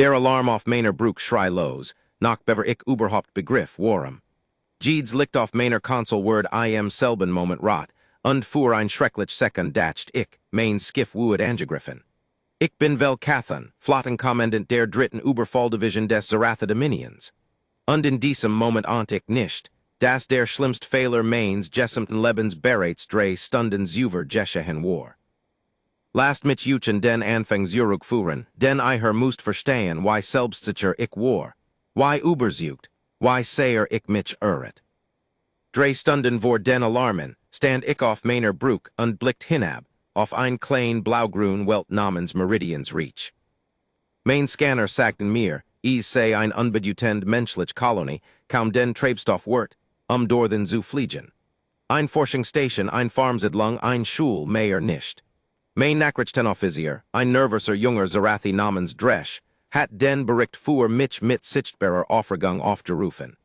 Der Alarm auf meiner Bruk schrei los, nach bever ich überhaupt Begriff, warum. Jeeds licht auf meiner Console word I am selben Moment rot, und für ein schrecklich Sekund dacht ich, mein Skiff wood angegriffen. Ich bin vel Kathan, Flottenkommandant der dritten Überfalldivision des Zaratha Dominions. Und in diesem Moment ahnt ich nicht, dass der schlimmst Fehler meines gesamten Lebens bereits 3 Stunden zuvor geschehen war. Last mich Juchen den Anfang zurückführen, denn ich musst verstehen, why selbstsicher ich war, why überzeugt, why sehr ich mich irret. 3 Stunden vor den Alarmen, stand ich auf meiner Bruk und blickt hinab, auf ein klein blaugrün Welt namens Meridians Reach. Mein Scanner sagten mir, sei ein unbedeutend menschlich Kolonie, kaum den Treibstoff wird, door den zu fliegen. Ein Forschungsstation, ein Farmsiedlung, ein Schul, mehr nicht. Mein Nachrichtenoffizier, ein nervöser junger Zarathi namens Dresch, hat den Bericht für mich mit sichtbarer Aufregung aufgerufen.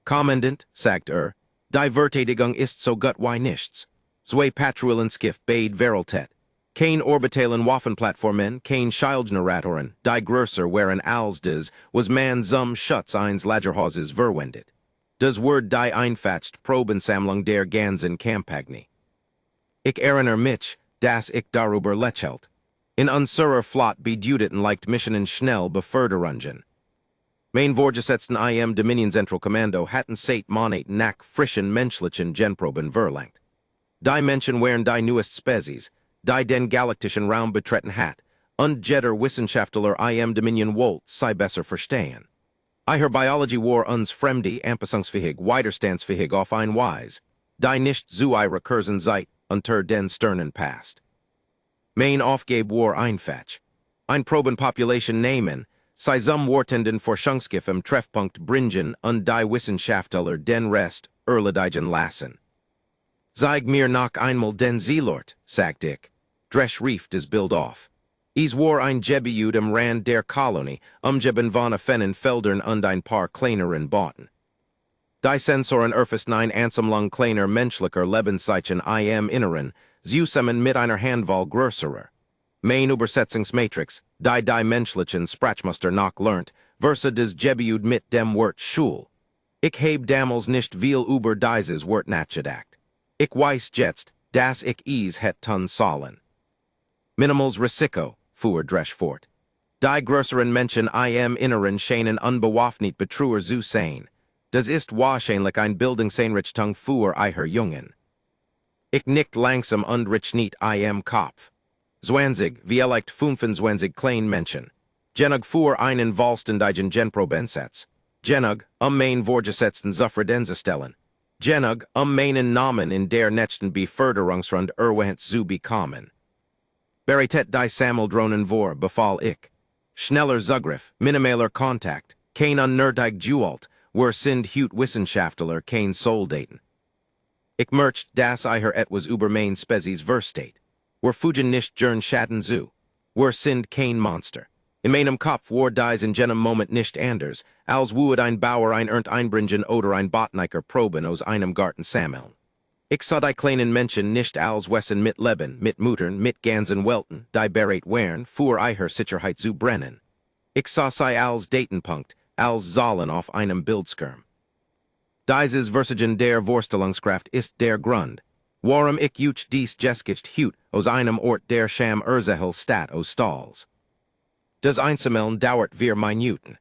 Kommandant, sagt die Verteidigung ist so gut wie nichts. Zwei Patrouillenskiff beid Veraltet. Kein orbitalen Waffenplattformen, kein Schildgeneratoren, die größer waren als des, was man zum Schutz eines Lagerhauses verwendet. Das word die einfachst Probensammlung der ganzen Kampagne. Ich erinnere mich, dass ich darüber lächelt. In unserer Flot beduteten leicht Missionen schnell beförderungen. Mein Vorgesetzten im Dominion-Zentralkommando hatten seit Monat nach frischen menschlichen Genproben verlangt. Die Menschen wären die neuest Spezies, die den galaktischen Raum betreten hat, und jeder Wissenschaftler im Dominion wollt sei besser verstehen. Ihre Biologie war uns fremde, anpassungsfähig, widerstandsfähig auf ein Weise, die nicht zu ihrer Kursen seid unter den Sternen passt. Mein Aufgabe war einfach. Ein Probenpopulation nehmen, sei zum Wartenden Forschungsschiff im Treffpunkt bringen und die Wissenschaftler den Rest erledigen lassen. Zeig mir noch einmal den Zielort, sagt ich. Dresch rief das Bild auf. Es war ein Gebiet am Rand der Kolonie, umgeben von offenen Feldern und ein paar kleineren Bauten. Die Sensoren erfassten ein Ansammlung kleiner menschlicher Lebenszeichen im Inneren, zusammen mit einer Handvoll größerer. Mein Übersetzungsmatrix, die menschlichen Sprachmuster noch lernt, versa des Gebiet mit dem Wort Schul. Ich heb damals nicht viel über dieses Wort nachgedacht. Ich weiß jetzt, dass ich es het tun sollen. Minimals Risiko, fuhr Dresch fort. Die größeren Menschen im Inneren scheinen unbewaffnet Betrüger zu sein. Das ist wahrscheinlich ein Bildungseinrichtung für ihre Jungen. Ich nickt langsam und richtet im Kopf. 20, vielleicht 25 kleine Menschen. Genug für einen vollständigen Genprobensatz. Genug, mein Vorgesetzten zufriedenzustellen. Genug, meinen Namen in der nächsten Beförderungsrunde erwähnt zu bekommen. Bereitet die Sammeldrohnen vor, befahl ich. Schneller Zugriff, minimaler Kontakt, kein unnötig Gewalt, wir sind hut Wissenschaftler, kein Soldaten. Ich merkt, dass etwas über mein Spezies versteht. Wir fugen nicht gern Schatten zu. Wir sind kein Monster. In meinem Kopf war dies in jenem Moment nicht anders, als would ein Bauer ein Ernt einbringen oder ein Botniker proben aus einem Garten sammeln. Ich sah die kleinen Menschen nicht als Wessen mit Leben, mit Muttern, mit ganzen Welten, die bereit wären, für ihre Sicherheit zu brennen. Ich sah sie als Datenpunkt, als Zahlen auf einem Bildschirm. Dieses Versagen der Vorstellungskraft ist der Grund, warum ich juch dies Geskicht hut aus einem Ort der Scham Urzahel Stadt aus Stalls. Das Einsammeln dauert wir Minuten.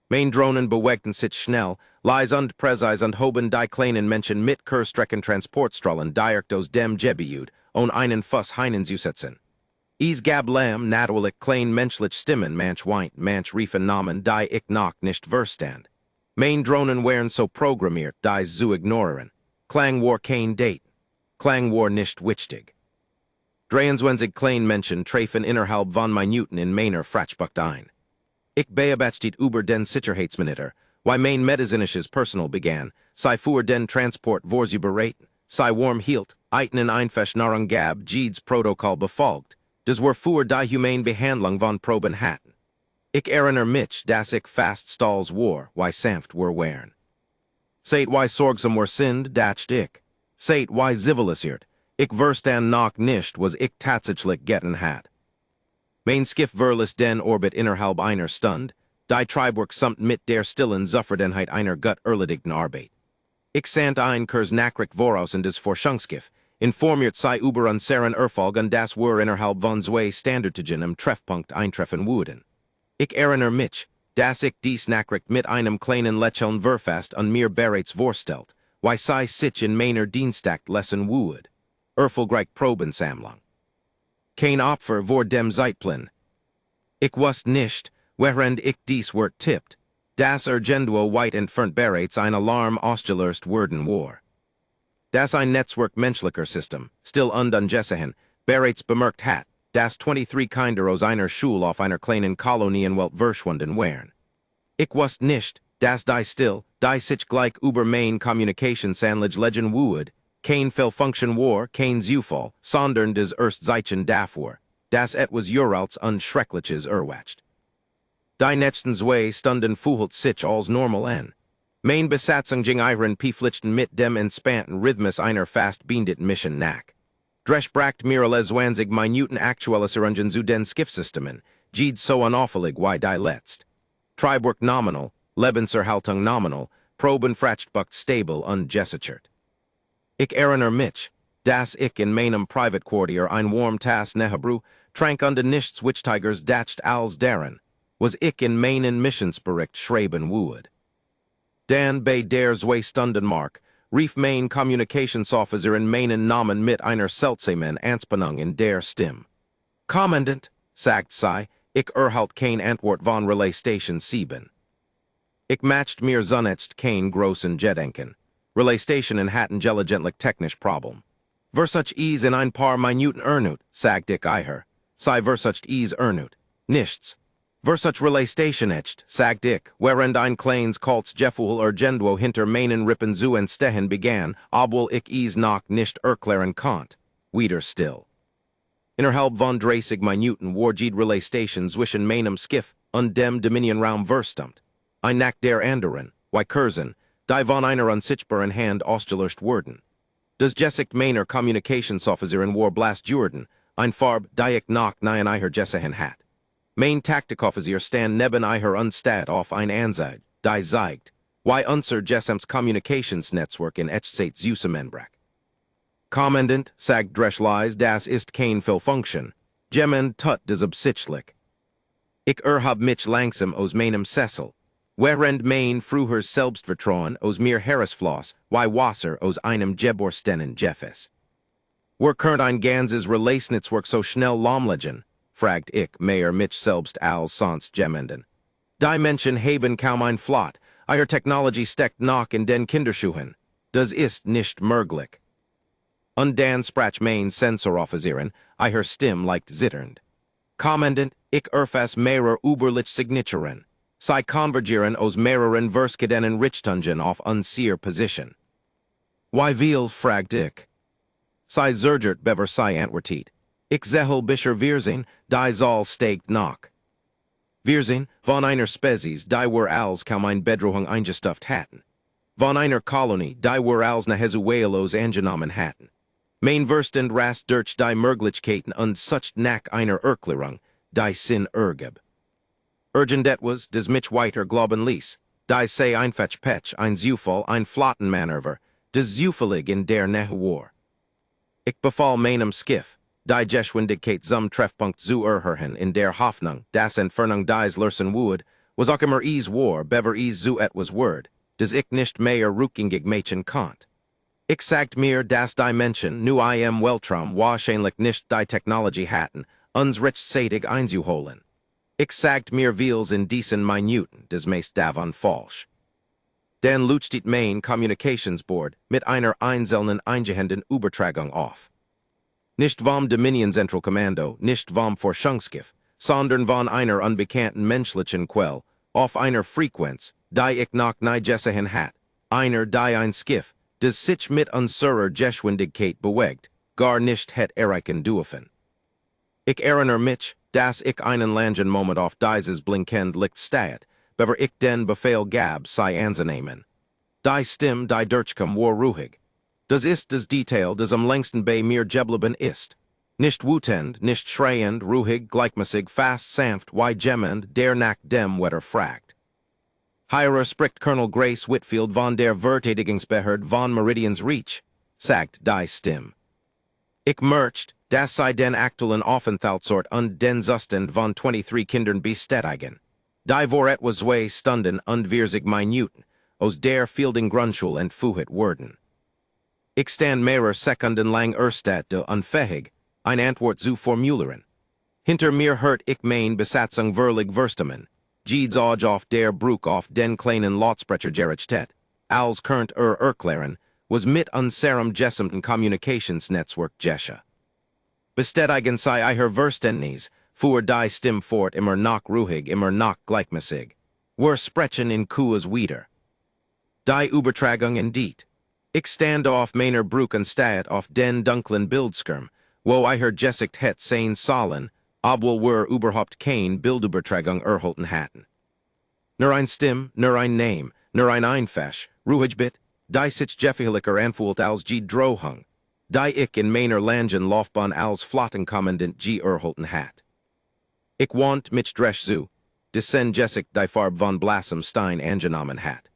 Mein Drohnen bewegten sich schnell, leis und präzise und hoben die kleinen Menschen mit Kurzstreckentransportstrahlen direkt aus dem Gebiet, einen Fuss hineinzusetzen. Es gab Lamm natürlich klein menschlich Stimmen, manch weint, manch riefen Namen, die ich noch nicht verstand. Mein Drohnen wären so programmiert, dies zu ignorieren. Klang war kein Date. Klang war nicht wichtig. 23 kleine Menschen treffen innerhalb von Minuten in meiner Fratschbucht ein. Ich beobachtet über den Sicherheitsmonitor, wie mein medizinisches Personal begann, sei für den Transport vorzubereiten, sei warm hielt, einen Einfäschnarung gab, Jeeds Protokoll befolgt, das war für die humane Behandlung von Proben hatten. Ich erinnere mich, dass ich fast stalls war, wie sanft wir waren. Seht wie sorgsam wir sind, dacht ich. Seht wie zivilisiert, ich verstand noch nicht, was ich tatsächlich getan hat. Main skiff verless den orbit innerhalb einer Stund, die Triebwerk sumt mit der stillen Zufferdenheit einer gut erledigten Arbeit. Ich sant ein Kurs Nachricht voraus in des Forschungsschiff, informiert sei über unseren Erfolg und das wir innerhalb von zwei Standardtigen am Treffpunkt eintreffen würden. Ich erinnere mich, dass ich dies Nachricht mit einem kleinen Lächeln verfasst und mir bereits vorstellt, wie sei sich in meiner Dienstakt lesen würde. Erfolgreich Probensammlung. Kein Opfer vor dem Zeitplan. Ich wusste nicht, während ich dies Wort tippt, das irgendwo weit entfernt bereits ein Alarm ausgelöst worden war. Das ein Netzwerk menschlicher System, still ungesehen, bereits bemerkt hat, dass 23 Kinder aus einer Schule auf einer kleinen Kolonie in Welt verschwunden wären. Ich wusste nicht, dass die sich gleich über mein Kommunikationsanlage legen würde, kein Fehlfunktion war, kein Zufall, sondern des Zeichen dafür, dass etwas urals und Schreckliches erwacht. Die nächsten zwei Stunden fühlt sich als normal an. Mein Besatzung ging ihren Pflichten mit dem entspannten Rhythmus einer fast beendeten Mission nach. Dreschbracht mir alle 20 Minuten Aktualisierungen zu den Schiffssystemen, Gid so unauffällig wie die letzt. Triebwerk nominal, Lebenserhaltung nominal, Proben frachtbucht stable und gesichert. Ich erinnere mich, dass ich in meinem Privatquartier ein warm Tass Nehebru, trank unter nichts Wichtigers dacht als deren, was ich in meinen Missionsbericht schreiben würde. Dan bei der 2 Stunden Mark, rief mein Kommunikationsofficer in meinen Namen mit einer seltsamen Anspannung in der Stimme. Kommandant, sagt sie, ich erhalt kein Antwort von Relay Station 7. Ich matcht mir zunächst kein großen Gedenken. Relay Station in hatten gelegentlich technisch Problem. Versucht is in ein paar Minuten ernut, sagt ich eiher. Sei versucht is ernut. Nichts. Versucht Relay Station echt, sagt ich, während ein kleines Kalts Jefful Urgendwo hinter meinen Rippen zu entstehen begann, obwohl ich is noch nicht erklären konnt. Wieder still. Innerhalb von 30 Minuten war die Relay Station zwischen meinem Skiff und dem Dominion-Raum verstumt. Ein nach der anderen, wie Kursen, die von einer unsichtbaren Hand ausgelöscht wurden. Das Gesicht meiner Kommunikationsofficerin war blass Jordan, ein Farb, die ich noch nie in eiher gesehen hat. Mein Taktikoffizier stand neben eiher unstad auf ein Anzeige, die zeigt, wie unser Gesamts Kommunikationsnetzwerk in Echtzeit zusammenbrach. Kommandant, sagt Dreschleis, das ist kein Fehlfunktion. Gemmen tut des absichtlich. Ich erhab mich langsam aus meinem Sessel, während mein früher Selbstvertrauen aus mir herausfloss, wie Wasser aus einem geborstenen Jeffes. Wer könnt ein ganzes Relaisnetzwerk so schnell lahmlegen? Fragt ich mehr mich selbst als sonst gemmenden. Die Menschen haben kaum ein Flot, eure Technologie steckt noch in den Kinderschuhen. Das ist nicht möglich. Und dann sprach mein Sensoroffizieren, eure Stimme leicht zitternd. Kommandant, ich erfass mehrer überliche Signaturen. Sie konvergieren aus mehreren verschiedenen Richtungen auf unsere Position. Wie viel, fragt ich. Sie zögert bever sie antwortet. Ich zehel bisher Wirsinn, die soll steigt noch. Wirsinn, von einer Spezies, die wir als kaum ein Bedrohung eingestufft hatten. Von einer Kolonie, die wir als Nahezuelos angenommen hatten. Mein Verstand rast durch die Möglichkeiten und sucht nach einer Erklärung, die Sinn ergib. Urgent etwas, des mich weiter glauben ließ, die sei einfach Pech, ein Zufall, ein Flottenmanöver, des zufällig in der Nähe war. Ich befahl meinem Skiff, die Geschwindigkeit zum Treffpunkt zu erhöhen in der Hoffnung, dass Entfernung dies lösen würde, was auch immer is war, bever is zu etwas word, des ich nicht mehr rückgängig machen konnt. Ich sagt mir, dass die Menschen, nu I am Weltraum, wahrscheinlich nicht die Technologie hatten, uns rechtzeitig einzuholen. Ich sagt mir wils in diesen Minuten, des meist davon falsch. Dann lutscht mein Communicationsboard mit einer einzelnen eingehenden Übertragung auf. Nicht vom Dominion Zentralkommando, nicht vom Forschungsschiff, sondern von einer unbekannten menschlichen Quelle, auf einer Frequenz, die ich noch nie gesehen hat, einer die ein Schiff, des sich mit unserer Geschwindigkeit bewegt, gar nicht het erreichen dürfen. Ich erinnere mich, dass ich einen langen Moment auf dieses blinkend Licht steht, bever ich den Befehl gab, sei anzunehmen. Die Stimme, die durchkam, war ruhig. Das ist das Detail, das am längsten bei mir geblieben ist. Nicht wutend, nicht schreiend, ruhig, gleichmäßig, fast sanft, wie gemmend, der nach dem Wetter fragt. Hierer spricht Colonel Grace Whitfield von der Verteidigungsbehörde von Meridians Reach, sagt die Stimme. Ich mercht, dass sei den aktuellen Aufenthaltsort und den Zustand von 23 Kindern bestätigen. Die vor etwas 2 Stunden und 40 Minuten, aus der Fielding Grundschule entführt wurden. Ich stand mehrer Sekunden lang erstatte unfähig, ein Antwort zu formulieren. Hinter mir hört ich mein Besatzung verlig verstamen, Jeeds auf der Brug auf den kleinen Lautsprecher gerichtet, als current erklären, was mit unserem gesamten Kommunikationsnetzwerk gesche. Bestätigen sei ihr Verständnis, fuhr die Stimme fort immer noch ruhig, immer noch gleichmäßig. Wir sprechen in Kuas wieder. Die Übertragung indeed. Ich stand auf meiner Brückenstadt auf den dunklen Bildschirm, wo ihr Gesicht het sein sollen, obwohl wir überhaupt kein Bildübertragung erhalten hatten. Nur ein Stimme, nur ein Name, nur ein Einfasch, ruhig bit, die sich jeffihliker anfühlt als G drohung, die ich in meiner langen Laufbahn als Flottenkommandant G erhalten hat. Ich want mich dresch zu, descend Jessic die Farb von Blassem Stein angenommen hat.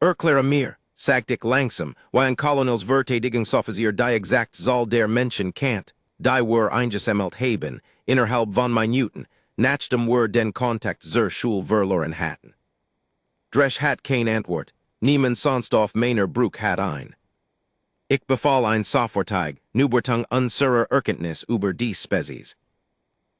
Erkläre mir, sagt ich langsam, wie ein Colonels Verteidigungsoffizier die exakt Zahl der Menschen kennt, die wir eingesammelt haben, innerhalb von Minuten, nachdem wir den Kontakt zur Schule verloren hatten. Dresch hat kein Antwort, niemand sonst auf meiner Brug hat ein. Ich befahl ein Sofortig, Nubertung unserer Erkenntnis über die Spezies.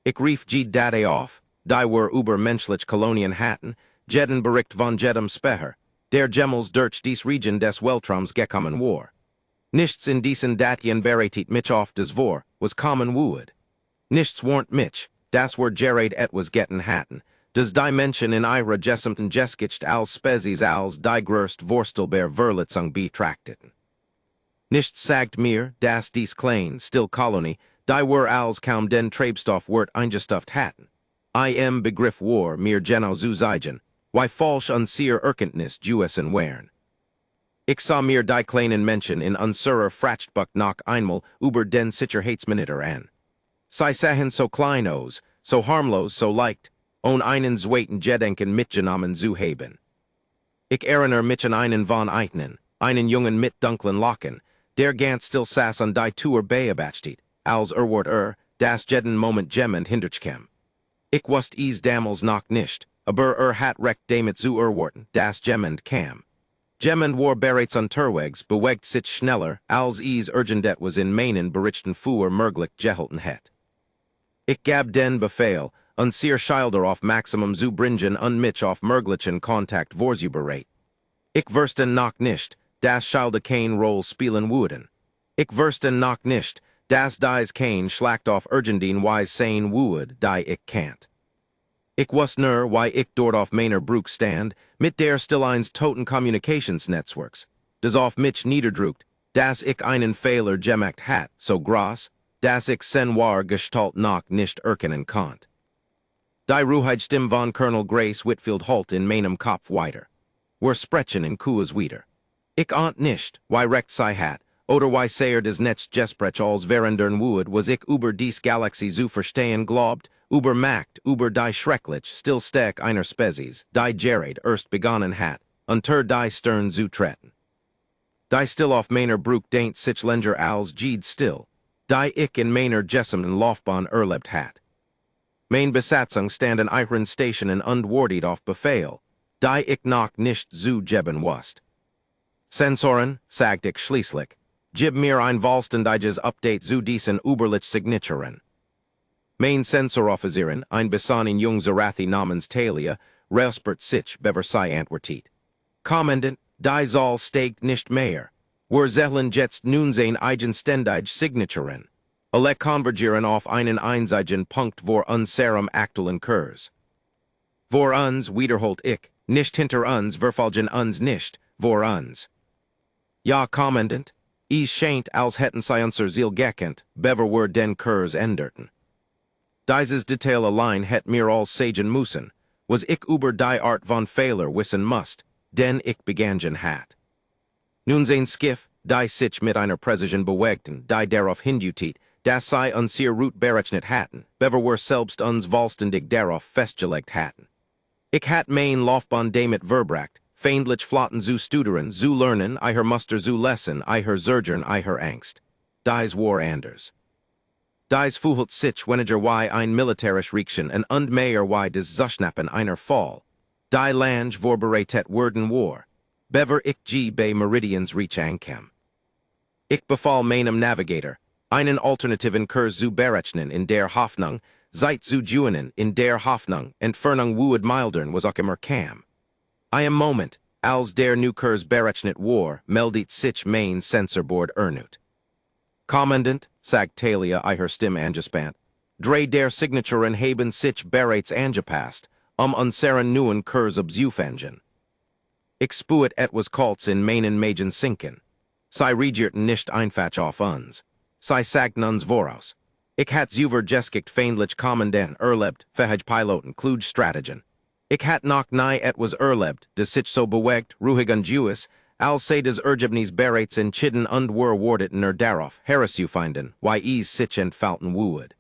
Ich rief die Date auf, die wir über menschliche Kolonien hatten, jeden Bericht von jedem Specher, der Gemmels durch dies Region des Weltraums gekommen war. Nichts in diesen Datien bereitet mich auf das Vor, was kommen would. Nichts warnt mich, das wir gerät etwas getten hatten, das die Menschen in ihrer gesamten Geschichte als Spezies als die größte Vorstelbar Verletzung betrachteten. Nichts sagt mir, dass dies klein, still Kolonie, die wir als kaum den Treibstoff wird eingestufft hatten. Begriff war mir genau zu zeigen, wie falsch unser Erkenntnis Jewissen wären. Ich sah mir die kleinen Menschen in unserer Frachtbuck noch einmal über den Sicherheitsmonitor an. Sie sahen so klein aus, so harmlos, so leicht, ohne einen zweiten Gedanken mitgenommen zu haben. Ich erinnere mich an einen von einen Jungen mit dunklen Locken, der ganz still saß an die Tür beobachtet, als wird das jeden Moment gemmend hinterkam. Ich wusste es damals noch nicht, aber hat recht damit zu erwarten, das gemmend kam. Gemmend war bereits unterwegs, bewegt sich schneller, als es urgendet was in meinen Berichten für möglich gehalten het. Ich gab den Befehl, unser Schilder auf Maximum zu bringen und mich auf möglichen Kontakt vorzubereiten. Ich wusste noch nicht, dass Schilder kein Roll spielen würden. Ich wusste noch nicht, dass dies kein Schlacht auf Urgendien wise sein würde, die ich kannt. Ich wusste nur, why ich dort auf meiner Brug stand, mit der Stilleins toten Kommunikationsnetzwerks, das auf mich niederdrückt, dass ich einen Fehler gemacht hat, so groß, dass ich sen war Gestalt noch nicht erkennen konnt. Die Ruhige Stimme von Colonel Grace Whitfield halt in meinem Kopf weiter. Wir sprechen in Kuas wieder. Ich ahnt nicht, why recht sei hat, oder why seher des Netz Gesprech als verandern would, was ich über dies Galaxie zu verstehen glaubt, über Macht, über die schrecklich, stillsteck einer Spezies, die gerät erst begonnen hat, unter die Stern zu treten. Die still auf meiner Brug denkt sich länger als Jeed still, die ich in meiner gesamten Laufbahn erlebt hat. Mein Besatzung stand in ihren Stationen und wartet auf Befehl, die ich noch nicht zu geben wusste. Sensoren, sagt ich schließlich, gib mir ein vollständiges Update zu diesen Überlich Signaturen. Mein Sensoroffizieren, ein besonnen jung Zarathi namens Talia, respert sich bever sei antwortet. Kommandant, die Zahl steigt nicht mehr. Wir zählen jetzt nun sein eigenständige Signaturen. Alle konvergieren auf einen einzigen Punkt vor unserem aktuellen Kurs. Vor uns, wiederholt ich, nicht hinter uns, verfolgen uns nicht, vor uns. Ja, Kommandant, es scheint, als hätten sie unser Ziel gekent, bever wir den Kurs änderten. Dieses Detail allein het mir als sagen müssen, was ich über die Art von Fehler wissen musst, denn ich begangen hat. Nun sein Skiff, die sich mit einer Präzision bewegten, die darauf hindutit, das sei uns hier root berechnet hatten, bever were selbst uns volstendig darauf festgelegt hatten. Ich hat mein Laufbahn damit verbracht, feindlich flotten zu studeren, zu lernen, I her muster zu lesson, I her zurgern, I her angst. Dies war anders. Dies fuhlt sich weniger wie ein militarisch Riekchen und mehr wie des Zuschnappen einer Fall. Die Lange vorbereitet wurden war. Bever ich bei Meridians reach ankem. Ich befahl meinem Navigator, einen alternativen Kurs zu berechnen in der Hoffnung, Zeit zu gewinnen in der Hoffnung, Entfernung would mildern was auch immer kam. I am moment, als der nu Kurs berechnet war, meldet sich mein Sensorboard ernut. Kommandant, sagt Talia I her Stimme angespannt, drei der Signaturen haben sich bereits angepasst, unseren neuen Kurs abzufangen. Ich spuet etwas Kalts in meinen Magen sinken. Sie regierten nicht einfach auf uns. Sie sagten uns voraus. Ich hat zuver geskikt feindlich Kommandant erlebt, fähig Piloten kluge Strategen. Ich hat noch nie etwas erlebt, das sich so bewegt, ruhig und Jewish, als sei des Ergebnis bereits entschieden und wurdet darauf, herauszufinden, wie es sich entfalten would.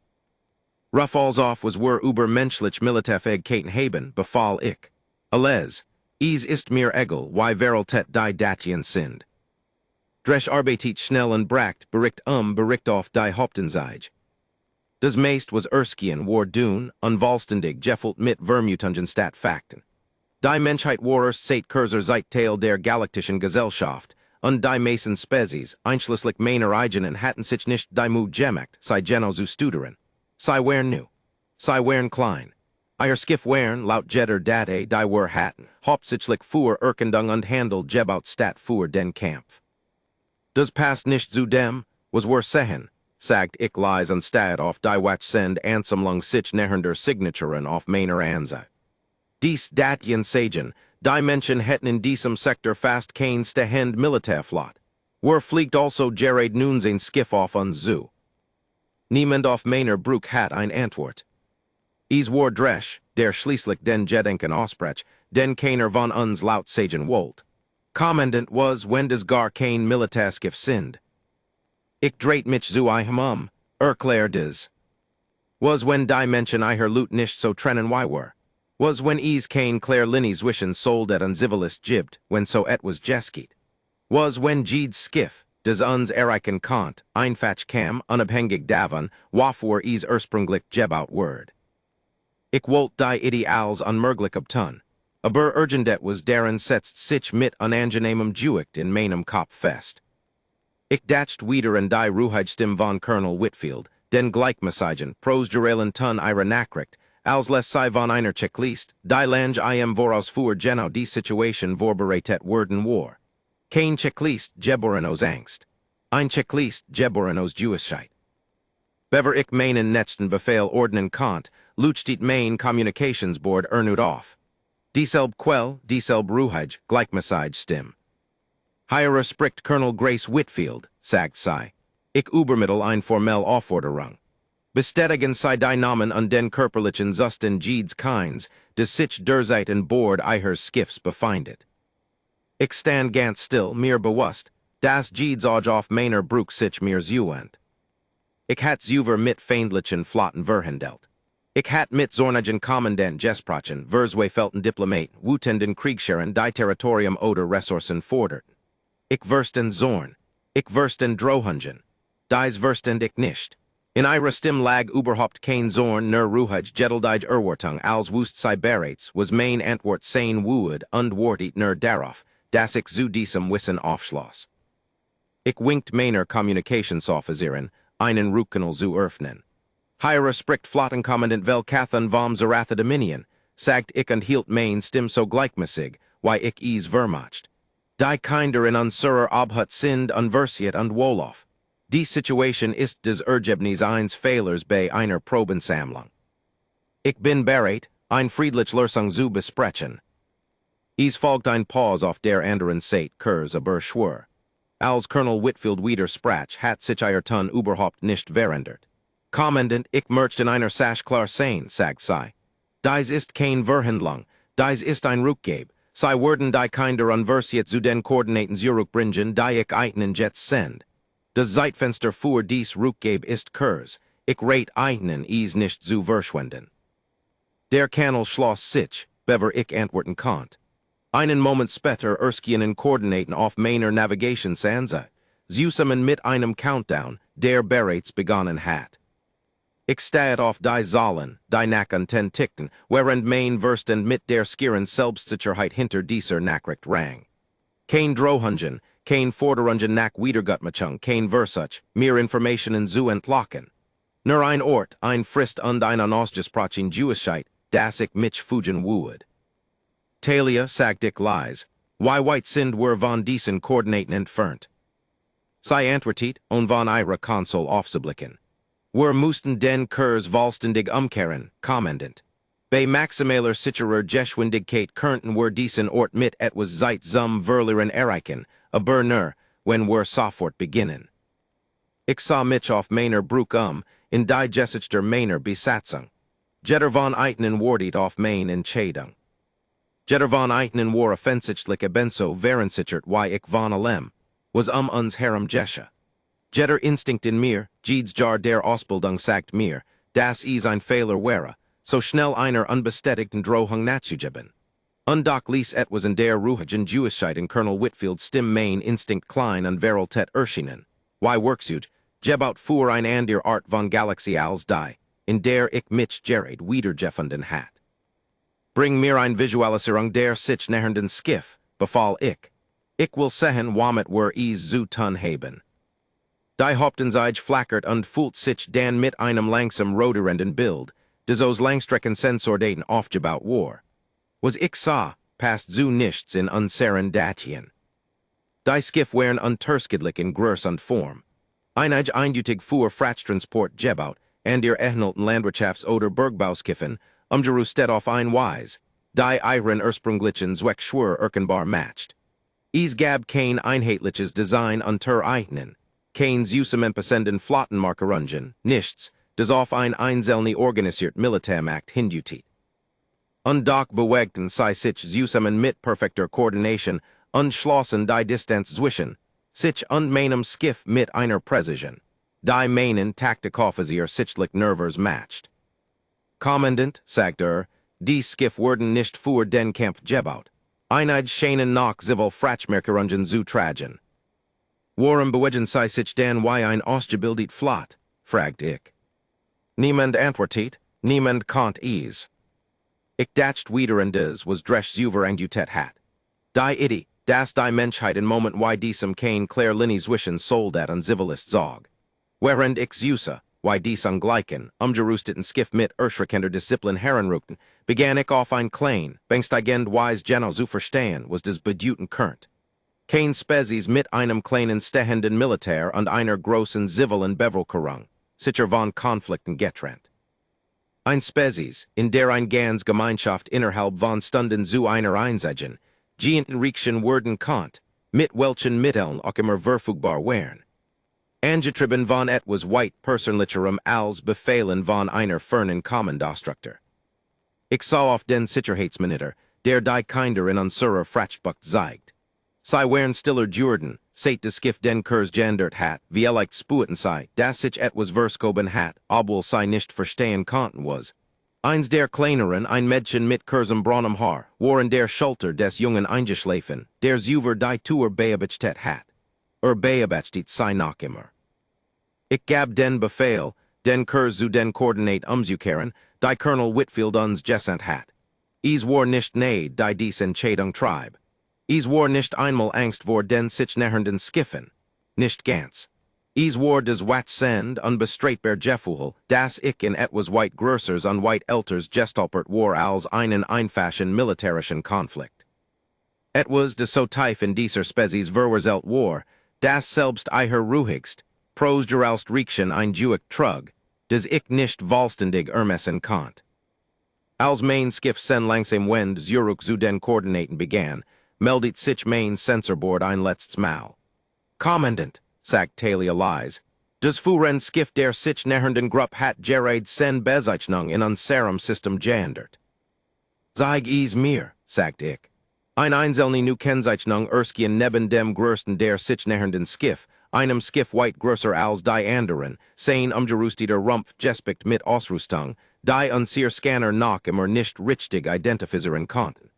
Ruff alls off was über menschlich Militärfähigkeiten haben, befahl ich. Alles, ist mir egal, wie veraltet die Datien sind. Dresch arbeitet schnell und bracht, bericht auf die Hauptenzeige. Das meist was Erskine war dun, unvollständig Jeffelt mit Vermutungen statt Fakten. Die Menschheit war erst seit Kurzer Zeit Teil der galaktischen Gesellschaft, und die meisten Spezies, einschließlich meiner eigenen, hatten sich nicht die Mühe gemacht, sie genau zu studieren. Sie waren nu. Sie waren klein. Ihr Skiff waren, laut jeder Date, die war hatten, hauptsächlich für Erkundung und Handel gebaut statt für den Kampf. Das passt nicht zu dem, was wir sehen, sagt ich leise anstatt auf die Watch send Ansammlung sich nähernder Signaturen auf meiner Anse. Dies Datien sagen, die Menschen hätten in diesem Sektor fast kein stehend Militärflot. Wir fliegt also gerad nun sein Skiff auf uns zu. Niemand auf meiner Brug hat ein Antwort. Is war dresch, der schließlich den Gedenken ausbrech, den keiner von uns laut sagen wollt. Kommandant was wenn des gar kein Militärskiff sind. Ich dreit mich zu ihm erklär des. Was wenn die Menschen I her Loot nicht so trennen wie were. Was wenn kein klar Linny zwischen soldat und Zivilist gibt, wenn so etwas geskiet. Was wenn Jeeds Skiff, des uns erreichen kant, einfach kam, unabhängig davon, wofür ursprünglich gebaut word. Ich wollt die Ideals unmöglich obtun, aber urgendet was deren setzt sich mit unangenehmem Juicht in meinem Kopf fest. Ich dacht wieder in die Ruhigstimme von Colonel Whitfield, den Gleichmessagen, prosgerelen tun ihrer Nachricht, als les sei von einer Checklist, die Lange voraus für genau die Situation vorbereitet worden war. Kein Checklist geboren aus Angst. Ein Checklist geboren aus Jewischheit. Bever ich meinen nächsten Befehl ordnen kant, luchtet mein Communicationsboard ernut auf. Dieselb Quell, dieselb Ruhig, Gleichmessage Stimme. Hierer spricht Colonel Grace Whitfield, sagt sie. Ich übermittel ein formell Aufforderung. Bestätigen sei die Namen und den körperlichen Zustand Jeeds Kinds, des sich derzeit in Bord ihres Skiffs befindet. Ich stand ganz still, mir bewusst, dass Jeeds auf meiner Brug sich mir zuwendt. Ich hat zuver mit feindlichen Flotten verhandelt. Ich hat mit zornigen Kommandant gesprochen, verzweifelten Diplomat, wutenden Kriegscharen die Territorium oder Ressourcen forderten. Ich versten Zorn. Ich versten Drohungen. Dies verstend ich nicht. In ihrer Stimme lag überhaupt kein Zorn nur Ruhig Jedeldij Erwartung als wust sei bereits, was mein Antwort sein would und wortet nur darauf, dass ich zu diesem Wissen aufschloss. Ich winkt meiner Kommunikationsofficerin, einen Rückkanal zu öffnen. Hierer spricht Flottenkommandant Velkathan vom Zaratha Dominion, sagt ich und hielt mein Stimme so gleichmäßig, wie ich vermacht. Die Kinder in unserer Obhut sind unversiert und Wolof. Die Situation ist des Ergebnis eines Fehlers bei einer Probensammlung. Ich bin bereit, ein friedlich Lösung zu besprechen. Es folgt ein Pause auf der anderen Seite Kurs aber schwör. Als Colonel Whitfield widersprach, hat sich ihr Ton überhaupt nicht verändert. Kommandant, ich möchte in einer Sache klar sein, sagt sie. Dies ist kein Verhandlung, dies ist ein Rückgeb. Sie werden die Kinder unversiert zu den Koordinaten zurückbringen, die ich ihnen jetzt send. Das Zeitfenster für dies Rückgabe ist Kurs, ich rate einen is nicht zu verschwenden. Der Kanal schloss sich, bever ich antworten konnte. Einen Moment später erskinen Koordinaten auf meiner Navigation Sansa, zusammen mit einem Countdown, der bereits begonnen hat. Ich stad auf die Zahlen, die Nacken ten tickten, während mein Verstand mit der Skieren Selbstsicherheit hinter dieser Nachricht rang. Kein Drohungen, kein Forderungen nach Wiedergutmachung, kein Versuch, mehr Informationen zu entlocken. Nur ein Ort, ein Frist und ein Ausgesprochen Jewishkeit, das ich mich fugen would. Talia sagt ich leise, why white sind wir von diesen Koordinaten entfernt. Sei antwortet und von ihrer Konsole aufzublicken. Wir mussten den Kurs vollständig umkehren, Kommandant. Bei maximaler sicherer Geschwindigkeit könnten wir diesen Ort mit etwas Zeit zum Verlieren erreichen, aber nur, wenn wir sofort beginnen. Ich sah mich auf meiner Brück in die Gesichter meiner Besatzung. Jeder von Eitnen wartet auf meine Entscheidung. Jeder von Eitnen war offensichtlich ebenso verunsichert wie ich von allem, was uns herem Gesche. Jeder Instinkt in mir, Jedes Jar der Ausbildung sagt mir, dass es ein Fehler wäre, so schnell einer unbestätigten Drohung nachzugeben. Doch ließ etwas in der ruhigen Jewishkeit in Colonel Whitfield's Stimme mein Instinkt klein und Veraltet erscheinen. Why worksut, gebaut für ein ander Art von Galaxie als die, in der ich mich gerät wiedergefunden hat. Bring mir ein Visualisierung der sich nähernden Skiff, befahl ich. Ich will sehen, womit wir es zu tun haben. Die Hauptensage flackert und fühlt sich dann mit einem langsam roterenden Bild, des aus Langstreckensensor-Daten aufgebaut war. Was ich sah, passt zu nichts in unseren Datien. Die Skiff wären unterschiedlich in Größe und Form. Einige eindeutig für Frachtransport gebaut, und ihr erhielten Landwirtschafts- oder Bergbauskiffen, umgerüstet auf ein Weise, die ihren ursprünglichen Zweck schwur erkennbar matcht. Es gab kein einheitliches Design unter Eignen, kein zusammenpassenden Flottenmarkerungen, nichts, das auf ein einzelne organisiert Militärmacht hindutit. Und doch bewegten sie sich zusammen mit perfekter Koordination und schlossen die Distanz zwischen sich und meinem Skiff mit einer Präzision, die meinen Taktikoffizier sichtlich nervös matcht. Kommandant, sagt die Skiff wurden nicht für den Kampf gebaut. Einige scheinen noch civil Frachmerkerungen zu tragen. Warum bewegen sie sich dann wie ein ausgebildet Flot? Fragt ich. Niemand antwortet, niemand konnt es. Ich dacht wieder und das was dresch zuver angutet hat. Die Idee, dass die Menschheit in Moment wie diesem kein klar Linie zwischen Soldat und Zivilist zog. Während ich zusa, wie dies ungleichen, umgerüsteten Skiff mit erschreckender Disziplin heranrückten, begann ich auf ein klein, bengstigend wise genau zu verstehen, was das bedeuten könnt. Kein Spezies mit einem kleinen stehenden Militär und einer großen zivilen Bevölkerung, sicher von Konflikten getrennt. Ein Spezies, in der ein ganz Gemeinschaft innerhalb von Stunden zu einer Einsagen, giganten Riekchen werden konnt, mit welchen Mitteln auch immer verfügbar wären. Angetrieben von etwas weit persönlicherem als Befehlen von einer fernen Kommandostruktur. Ich sah auf den Sicherheitsmonitor, der die Kinder in unserer Frachtbucht zeigt. Sie wären stiller Jordan, seit das Skiff den Kurs gendert hat, wie leicht sputen sei, dass sich etwas verskoben hat, obwohl sie nicht verstehen konnten was. Eins der kleineren, ein Mädchen mit kurzem braunem Haar, waren der Schulter des Jungen eingeschlafen, der zuver die Tour beobachtet hat. Beobachtet sei noch immer. Ich gab den Befehl, den Kurs zu den Koordinat umzukehren, die Colonel Whitfield uns gesandt hat. Es war nicht nahe, die dies Entscheidung trieb. Es war nicht einmal Angst vor den sich nähernden Skiffen. Nicht ganz. Es war das Wachsend unbestreitbar Gefühl, dass ich in etwas weit Größers und weit Älters gestolpert war als einen einfachen militärischen Konflikt. Etwas, das so tief in dieser Spezies verwurzelt war, dass selbst ihr ruhigst, prosgeralst Riekchen ein Jewick trug, das ich nicht vollständig ermessen konnt. Als mein Skiff sen langsam Wind zurück zu den Koordinaten begann, meldet sich mein Sensorboard ein letztes Mal. Kommandant, sagt Talia leise, das Fuhren Skiff der sich nähernden Gruppe hat gerade sen Bezeichnung in unserem System geändert. Zeig es mir, sagt ich. Ein einzelne nu Kennzeichnung erskien neben dem größten der sich nähernden Skiff, einem Skiff weit größer als die anderen, sein umgerüsteter Rumpf gespicht mit Ausrüstung, die unser Scanner noch immer nicht richtig identifizieren konnten.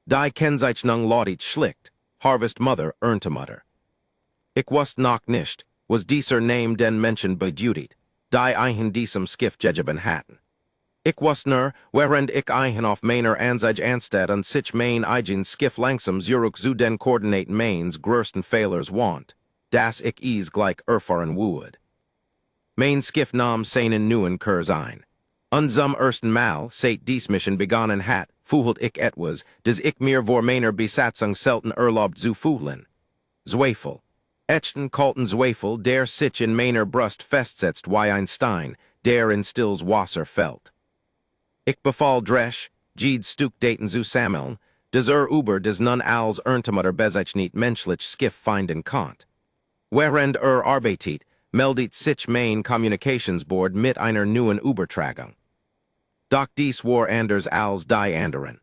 Die Kennzeichnung lautet schlicht, Harvest Mother, Erntemutter. Ich wusste noch nicht, was dieser Name den Menschen bedeutet, die eichen diesem Skiff gegeben hatten. Ich wusste nur, während ich eichen auf meiner Anzeige anstatt und sich mein eigen Skiff langsam zurück zu den Koordinaten meines größten Fehlers want, dass ich es gleich erfahren würde. Mein Skiff nahm seinen neuen Kurs ein. Zum ersten Mal, seit dies Mission begonnen hat, fühlt ich etwas, das ich mir vor meiner Besatzung selten erlaubt zu fühlen. Zweifel. Echten kalten Zweifel, der sich in meiner Brust festsetzt wie ein Stein, der in stills Wasser fällt. Ich befahl Dresch, Jeed Stuk daten zu sammeln, des Uber des nun als Erntemutter bezeichnet menschlich Skiff finden konnt. Während arbeitet, meldet sich mein Communicationsboard mit einer neuen Übertragung. Doch dies war anders als die anderen.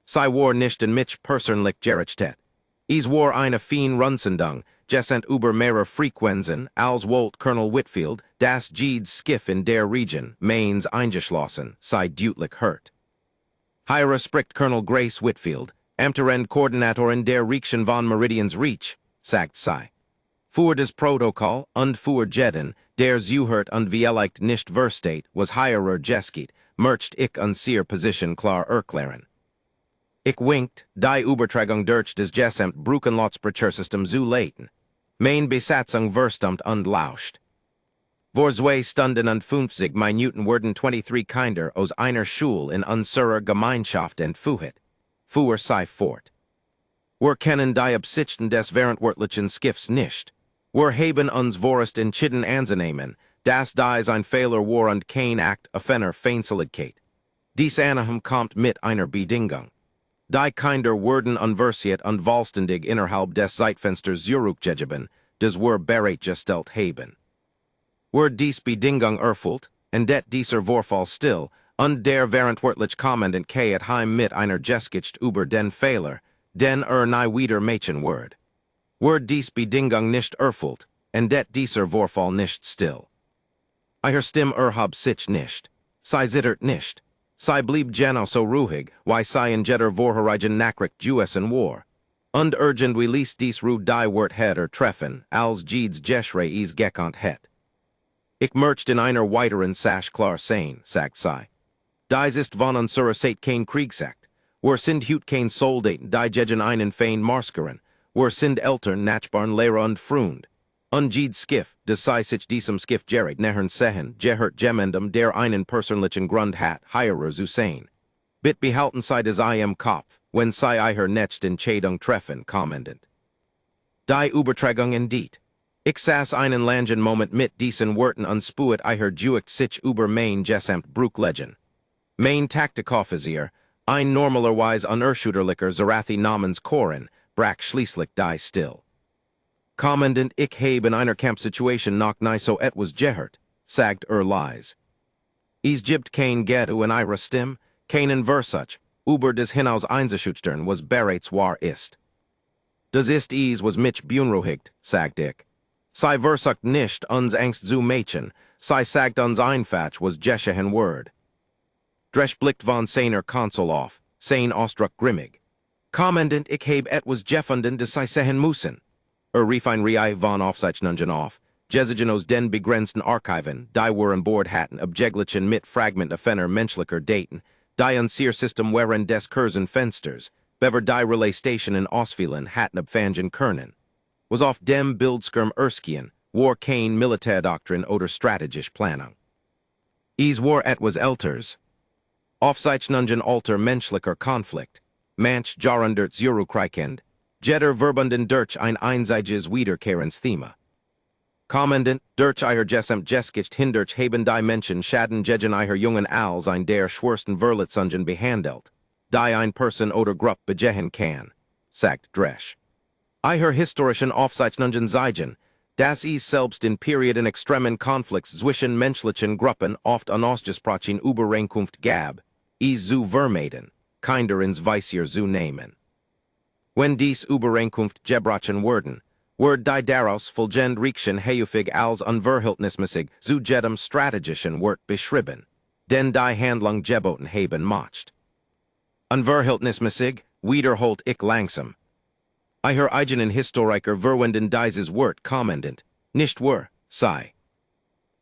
Sie war nicht in mich persönlich gerichtet. Es war eine feine Rundsendung, gesent über mehrere Frequenzen, als wollt Colonel Whitfield, das Jeeds Skiff in der Region, Mainz eingeschlossen, sei deutlich hört. Hier spricht Colonel Grace Whitfield, Amterend Koordinatorin der Region von Meridians Reach, sagt sie. Für das Protokoll und für jeden, der zuhört und vielleicht nicht versteht, was hierer geschieht, möchte ich unsere Position klar erklären. Ich winkt, die Übertragung durch das gesamt Brückenlotsprechersystem zu leiten. Mein Besatzung verstumt und lauscht. Vor 2 Stunden und 50 Minuten wurden 23 Kinder aus einer Schule in unserer Gemeinschaft entführt. Fuhr sei fort. Wir kennen die Absichten des verantwortlichen Skiffs nicht. Wir haben uns vorerst entschieden anzunehmen, dass dies ein Fehler war und kein Akt offener Feindseligkeit. Dies Anaheim kommt mit einer Bedingung. Die Kinder wurden unversiert und vollständig innerhalb des Zeitfensters zurückgegeben, das wir bereitgestellt haben. Wir dies Bedingung erfüllt, endet dieser Vorfall still, und der verantwortliche Kommandant geht heim mit einer Geschichte über den Fehler, den nie wieder machen wird. Wir dies Bedingung nicht erfüllt, endet dieser Vorfall nicht still. Ihr Stimme hab sich nicht. Sie zittert nicht. Sie blieb so ruhig, wie sie in jeder vorherigen Nachricht Jewessen war. Und urgent ließ dies die Wort heder treffen, als Jeeds Geschrei es gekannt het. Ich möchte in einer weiteren Sache klar sein, sagt sie. Dies ist von unserer Seite kein Kriegsakt. Wir sind hut kein Soldaten, die gegen einen Feind maskeren. Wir sind Eltern, Nachbarn, Lehrer und Freund. Und Jeeds Skiff, das sei sich diesem Skiff Gerrit nehern sehen, gehört jemandem, der einen persönlichen Grund hat, hierer zu sein. Bit behalten sei des im Kopf, wenn sei ihr nicht Entscheidung treffen, Kommandant. Die Übertragung indeed. Ich saß einen langen Moment mit diesen Worten und spuet ihr juicht sich über mein gesamt Bruchlegen. Mein Taktikoffizier, ein normalerweise unerschütterlicher Zarathi namens Koren, brach schließlich die still. Kommandant, ich habe in einer Kampfsituation noch nie so etwas gehört, sagt leise. Es gibt kein Gedu in ihrer Stimme, keinen Versuch, über des hinaus einzuschüchtern, was bereits wahr ist. Das ist es, was mich beunruhigt, sagt ich. Sie versucht nicht, uns Angst zu machen, sie sagt uns einfach, was geschehen wird. Dresch blickt von seiner Konsul auf, sein Ausdruck grimmig. Kommandant, ich habe etwas gefunden, das sie sehen müssen. Refinerie von Aufzeichnungen auf, Jesigen aus den begrenzten Archiven, die wir an Bord hatten, abjeglichen mit Fragment offener menschlicher Daten, die unser System waren des Kursen Fensters, bever die Relaystation in Ausfielen hatten abfangen können. Was auf dem Bildskirm Erskien, war kein Militärdoktrin oder strategisch Planung. Es war etwas älters. Aufzeichnungen alter menschlicher Konflikt, manch jarundert zurückreichend, jeder verbunden durch ein einziges Wiederkehrens Thema. Kommandant, durch ihr gesamt Geschicht hindurch haben die Menschen Schaden gegen ihr jungen als ein der schwersten Verletzungen behandelt, die ein Person oder Gruppe begehen kann, sagt Dresch. Ihr historischen Aufzeichnungen zeigen, dass es selbst in Perioden extremen Konflikts zwischen menschlichen Gruppen oft unausgesprochen Übereinkunft gab, es zu vermeiden, Kinder ins Visier zu nehmen. Wenn dies Übereinkunft gebrochen wurden, Word die daraus fulgend Riekchen heufig als unverhältnismäßig zu jedem strategischen Wort beschrieben. Den die Handlung geboten haben macht. Unverhältnismäßig, wiederholt ich langsam. Ihre eigenen historiker verwenden dieses Wort kommandant, nicht wahr, sei.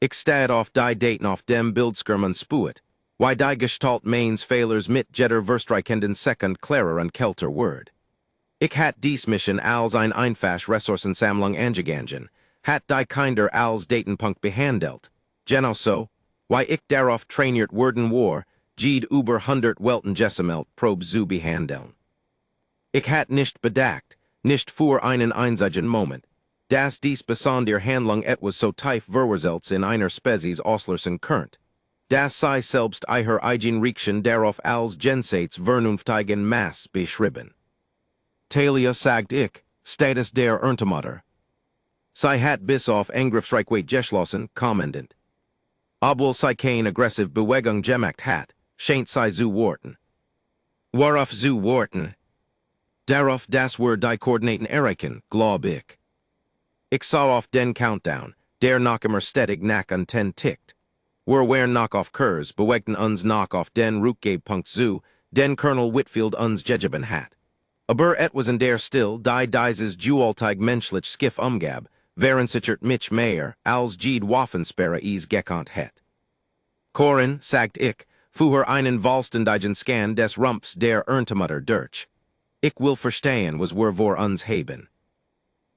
Ich stad auf die Daten auf dem Bildschirm spuet, why die Gestalt meines Fehlers mit jeder verstreichenden Sekund klarer und kälter Word. Ich hat dies Mission als ein einfach Ressourcensammlung angegangen, hat die Kinder als Datenpunkt behandelt, genau so, why ich darauf trainiert worden war, jede über 100 Welten Gesemmelt probe zu behandeln. Ich hat nicht bedacht, nicht für einen einzigen Moment, dass dies besondere Handlung etwas so tief verwurzelt in einer Spezies auslösen könnt, dass sei selbst ihre eigen Riekchen darauf als jenseits vernünftigen Mass beschrieben. Talia sagt ich, Status der Erntemutter. Sei hat bis auf Angriffsreichweite geschlossen, Kommandant. Obwohl sei kein aggressive Bewegung gemacht hat, scheint sei zu warten. Worauf zu warten? Darauf das wir die Koordinaten erreichen, glaub ich. Ich sah auf den Countdown, der nach immer stetig nach an 10 tickt. Wir nach auf Kurs, bewegten uns nach auf den Rückgebepunkt zu, den Colonel Whitfield uns gegeben hat. Aber etwas in der Still, die dieses Jewelteig menschlich Skiff umgab, während sichert mich mehr, als jede Waffensperre is gekannt het. Corin, sagt ich, für einen vollständigen Scan des Rumps der Erntemutter durch. Ich will verstehen, was wir vor uns haben.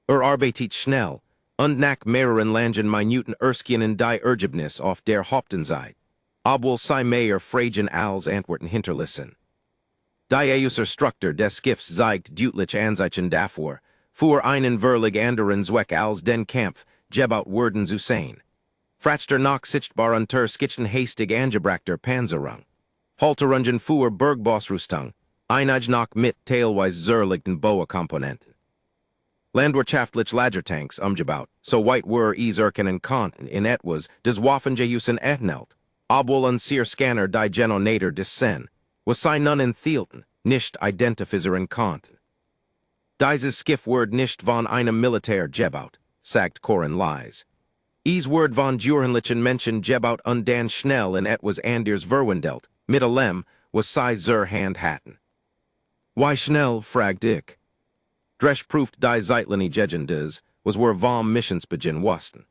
Arbeitet schnell, und nach mehreren langen Minuten erskinen die Ergebnis auf der Hauptenseite, obwohl sei mehr Fragen als Antworten hinterlassen. Die User Structure des Skiffs zeigt deutlich Anzeichen dafür, für einen völlig anderen Zweck als den Kampf, gebaut worden zu sein. Frachter nach sichtbar unter skitchen hastig angebrachter Panzerung. Halterungen für Bergbossrüstung, einig nach mit teilweise zerlegten Boa-Komponenten. Landwirtschaftlich Lagertanks umgebaut, so weit were erkennen konnten in etwas des Waffengejusen etnelt, obwohl un sehr Scanner die Genonator des Sen, was sei nun enthielten, nicht identifizieren konnten. Dieses Skiff word nicht von einem Militär gebaut, sagt Corin Lies. Word von Jurenlichen Menschen gebaut und dann schnell in etwas anders verwendelt, mit allem, was sei zur Hand hatten. Why schnell, fragt ich. Dresch prüft die Zeitlini Gegendes, was wir vom Missionsbeginn wussten.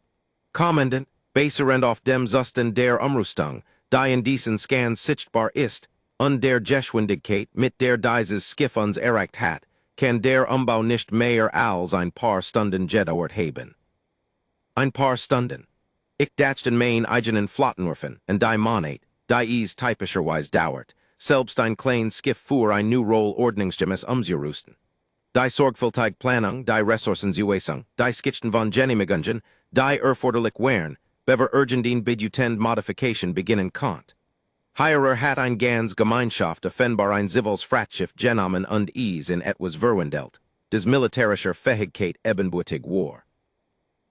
Kommandant, baserend auf dem Zustand der Umrüstung, die in diesen Scans sichtbar ist, und der Geschwindigkeit, mit der dieses Skiff uns erreicht hat, kann der Umbau nicht mehr als ein paar Stunden gedauert haben. Ein paar Stunden. Ich dacht den mein eigenen Flottenwerfen, und die Monat, die typischerweise dauert, selbst ein kleines Skiff für ein new Roll ordnungsgemäß umzurüsten. Die sorgfältige Planung, die Ressourcenzuweisung, die Skitchen von Genehmigungen, die erforderlich wären, bever urgenden Budgetend Modification beginnen konnt. Hierer hat ein ganz Gemeinschaft offenbar ein Zivils Fratschiff genommen und in etwas verwendelt, des militärischer Fähigkeit ebenbürtig war.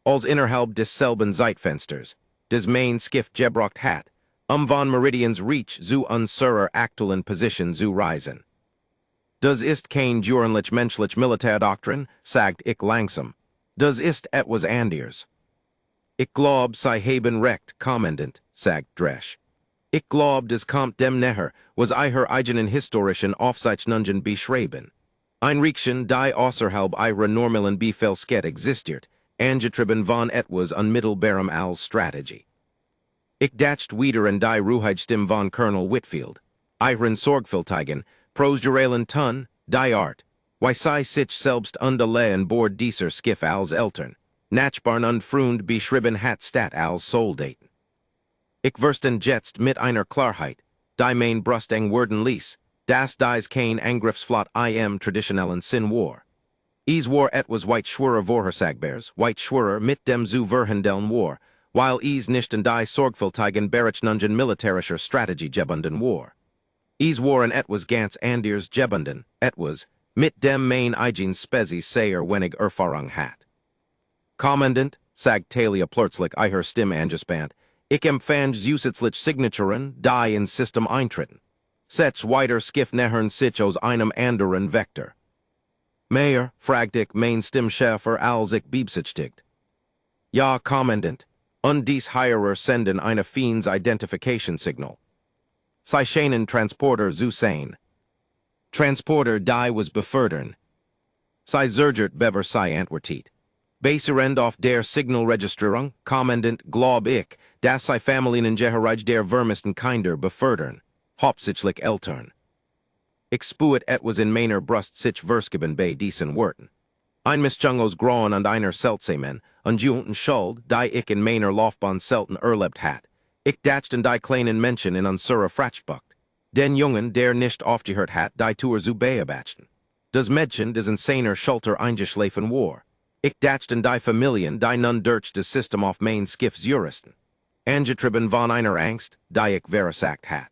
Als innerhalb desselben Zeitfensters, des main Skiff gebraucht hat, von Meridians Reach zu unserer aktuellen Position zu reisen. Das ist kein jurenlich menschlich Militärdoktrin, sagt ich langsam. Das ist etwas anders. Ich glaub, sei haben recht, Kommandant, sagt Dresch. Ich glaub, des kommt dem näher, was ihrer eigenen historischen Aufzeichnungen beschreiben. Ein Riekchen, die außerhalb ihrer normalen Befehlskette existiert, angetrieben von etwas unmittelbarem als Strategie. Ich dacht wieder in die Ruheitsstimme von Colonel Whitfield. Ihren Sorgfältigen, prosjuralen Tun, die Art, why sei sich selbst underlehen bord dieser Skiff als Eltern, nachbarn und Freund beschrieben hat stat als Soldaten. Ich versten jetzt mit einer Klarheit, die mein Brusteng worden ließ, dass dies kein Angriffsflot im traditionellen Sinn war. War etwas weit schwerer Vorhersagbars, weit schwerer mit dem zu verhandeln war, weil nicht in die sorgfältigen berechnungen militärischer Strategie gebunden war. Waren etwas ganz anders gebunden, etwas, mit dem mein eigen Spezies sehr wenig Erfahrung hat. Kommandant, sagt Talia plötzlich ihre Stimme angespannt, ich empfand zusätzlich Signaturen, die ins System eintreten. Sech weiter Skiff nähern sich aus einem anderen Vektor. Mayor, fragdik, main Stimmschäfer, alsik Biebsichtigt. Ja, Kommandant. Dies Hirer senden eine Fiends Identification Signal. Sei Schänen Transporter zu sein. Transporter die was befördern. Sei Zergert bever sei Antwertiet. Baserend auf der Signalregistrierung, Kommandant glaub ich, dass sei Familien Geherij der Vermisten Kinder befördern. Hauptsächlich Eltern. Ich spuet etwas in meiner Brust sich Verskeben bei diesen Worten. Ein Mischungos grauen und einer Seltsamen, und junten Schuld, die ich in meiner Laufbahn selten erlebt hat. Ich dachten die kleinen Menschen in unsere Fratschbucht. Den Jungen, der nicht aufgehört hat, die Tour zu beobachten. Das Mädchen, das in seiner Schulter eingeschlafen war. Ich dachten die Familien, die nun durch das System auf mein Skiffs juristen. Angetrieben von einer Angst, die ich versagt hat.